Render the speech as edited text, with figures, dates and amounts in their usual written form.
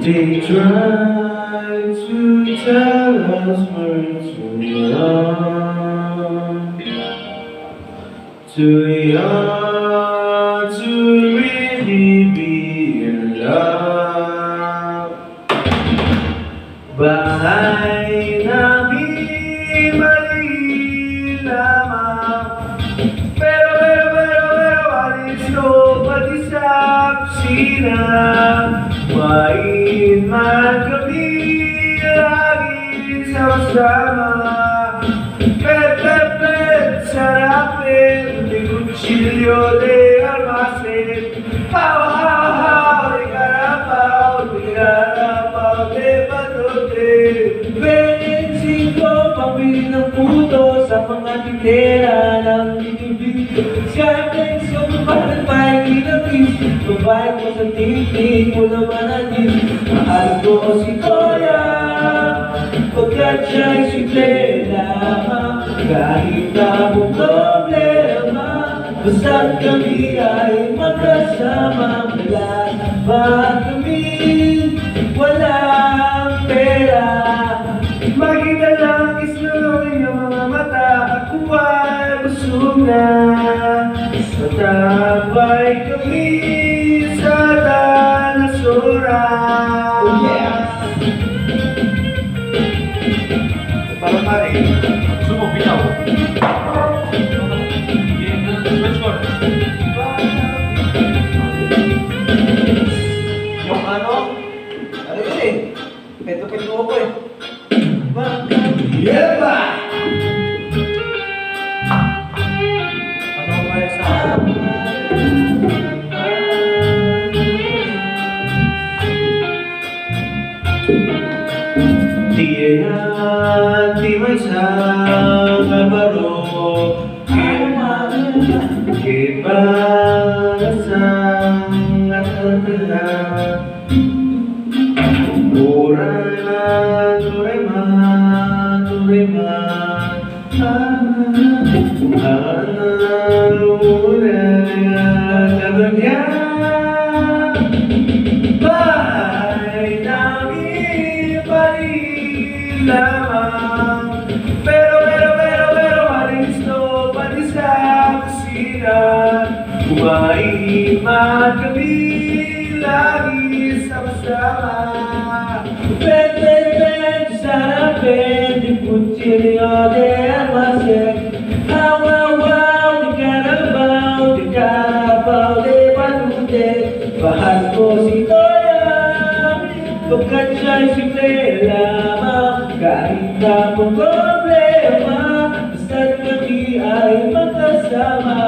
They try to tell us we're too young to really be in love. Bahay namin mali lamang, pero alis ko pati sa kusina. Main man kami lagi sama-sama. Pet, sarapin, de cuchillo de almacén. Hawa, de carapao de patote. Bensinko, pambili ng puto sa mga tindera ng bibig. Skyflex, kumapalan pa yung inabis. Babae ko sa titig mo naman ang gis. Mahal ko si Toya, pagkat siya'y simple lamang. Kahit na mong problema, basta't kami ay magkasama. Wala ba kami walang pera? Makita lang isloy ang mga mata, ako ay busog na. Matabay kami sa tanasura. Oh yeah! Para pare, gusto mo binaw? Yung ano yun eh? Peto-peto ko eh. Yeba! Ano ba yung sa di may isang kabaro kibarasang at alala. Turema bahay namin mali lamang, pero alis no pati sa kusina. Kumain man kami lagi sama-sama. Pet, sarapin, de cuchillo de almacén. Hawa, de carabao de patute. Bahal ko si Toya, pagkat siya'y simple lamang. Kahit na mong problema, basta't kami ay magkasama.